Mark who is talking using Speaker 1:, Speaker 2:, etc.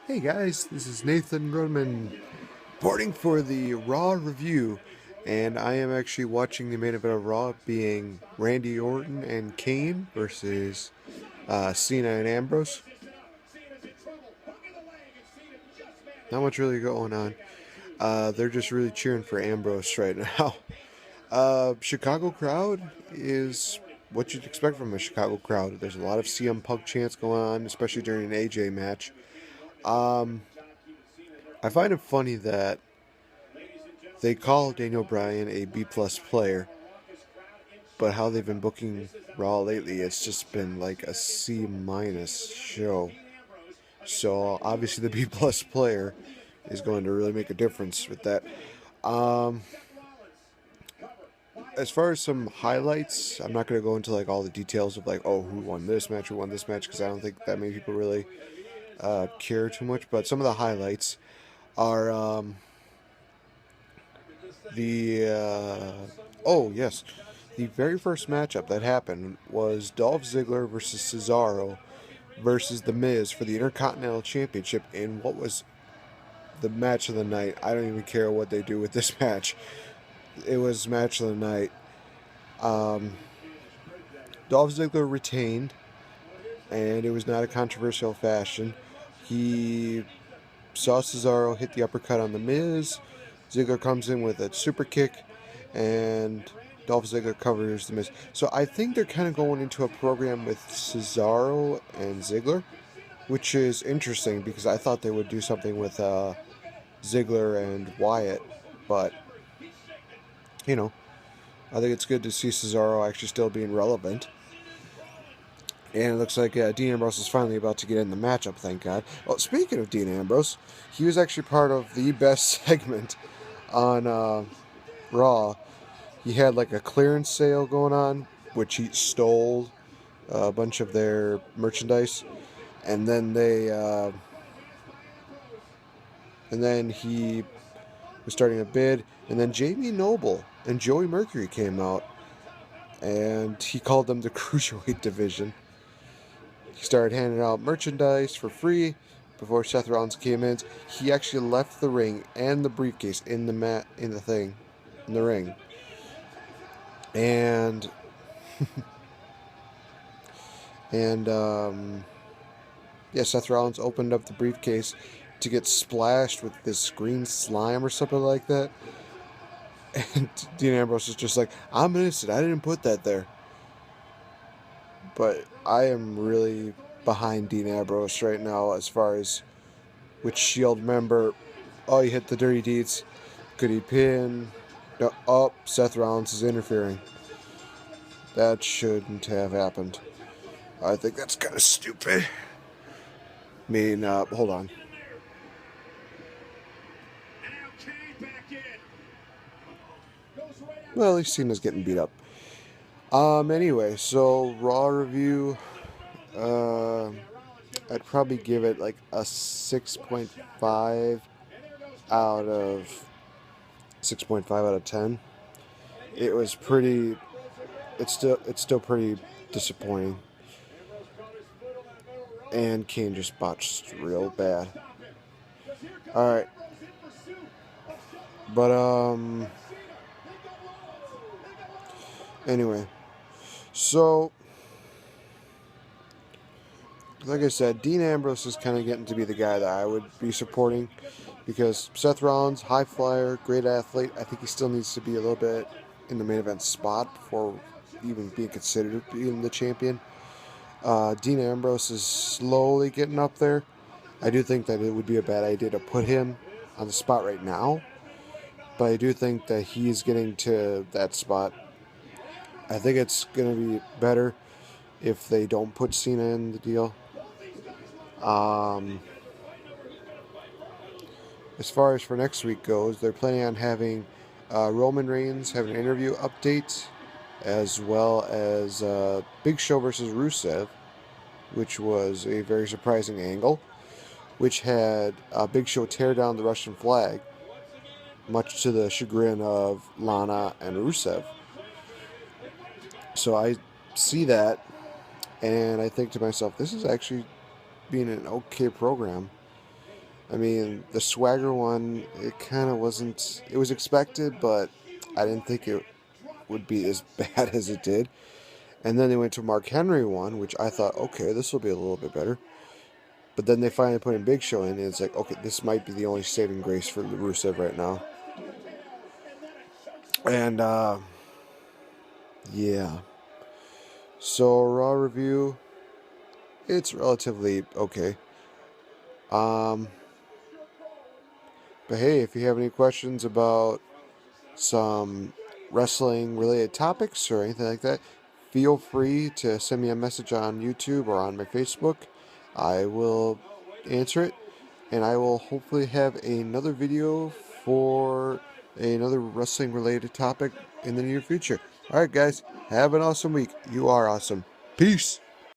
Speaker 1: Hey guys, this is Nathan Rudman reporting for the Raw review, and I am actually watching the main event of Raw being Randy Orton and Kane versus Cena and Ambrose. Not much really going on. They're just really cheering for Ambrose right now. Chicago crowd is what you'd expect from a Chicago crowd. There's a lot of CM Punk chants going on, especially during an AJ match. I find it funny that they call Daniel Bryan a B plus player, but how they've been booking Raw lately, it's just been like a C minus show. So obviously the B plus player is going to really make a difference with that. Um, as far as some highlights, I'm not going to go into like all the details of like, oh, who won this match, because I don't think that many people really care too much. But some of the highlights are the oh yes, the very first matchup that happened was Dolph Ziggler versus Cesaro versus The Miz for the Intercontinental Championship in what was the match of the night. I don't even care what they do with this match. It was match of the night. Dolph Ziggler retained, and it was not a controversial fashion. He saw Cesaro hit the uppercut on The Miz. Ziggler comes in with a super kick, and Dolph Ziggler covers The Miz. So I think they're kind of going into a program with Cesaro and Ziggler, which is interesting because I thought they would do something with Ziggler and Wyatt, but you know, I think it's good to see Cesaro actually still being relevant. And it looks like Dean Ambrose is finally about to get in the matchup, thank God. Well, speaking of Dean Ambrose, he was actually part of the best segment on Raw. He had like a clearance sale going on, which he stole a bunch of their merchandise, and then he was starting a bid, and then Jamie Noble and Joey Mercury came out, and he called them the Cruiserweight Division. He started handing out merchandise for free before Seth Rollins came in. He actually left the ring and the briefcase in the ring. And yeah, Seth Rollins opened up the briefcase to get splashed with this green slime or something like that. And Dean Ambrose is just like, I'm innocent. I didn't put that there. But I am really behind Dean Ambrose right now as far as which Shield member. Oh, he hit the dirty deeds. Could he pin? No. Oh, Seth Rollins is interfering. That shouldn't have happened. I think that's kind of stupid. I mean, hold on. Well, at least Cena's getting beat up. Anyway, so Raw review. I'd probably give it like a 6.5 out of 6.5 out of 10. It was pretty. It's still pretty disappointing. And Kane just botched real bad. All right, but anyway, so like I said, Dean Ambrose is kind of getting to be the guy that I would be supporting because Seth Rollins, high flyer, great athlete. I think he still needs to be a little bit in the main event spot before even being considered being the champion. Dean Ambrose is slowly getting up there. I do think that it would be a bad idea to put him on the spot right now, but I do think that he's getting to that spot. I think it's going to be better if they don't put Cena in the deal. As far as for next week goes, they're planning on having Roman Reigns have an interview update, as well as Big Show versus Rusev, which was a very surprising angle, which had Big Show tear down the Russian flag, much to the chagrin of Lana and Rusev. So I see that, and I think to myself, this is actually being an okay program. I mean, the Swagger one, it kind of wasn't. It was expected, but I didn't think it would be as bad as it did. And then they went to Mark Henry one, which I thought, okay, this will be a little bit better. But then they finally put in Big Show in, and it's like, okay, this might be the only saving grace for Rusev right now. And yeah. So Raw review, it's relatively okay. Um, but hey, if you have any questions about some wrestling related topics or anything like that, feel free to send me a message on YouTube or on my Facebook. I will answer it, and I will hopefully have another video for another wrestling related topic in the near future. Alright, guys, have an awesome week. You are awesome. Peace.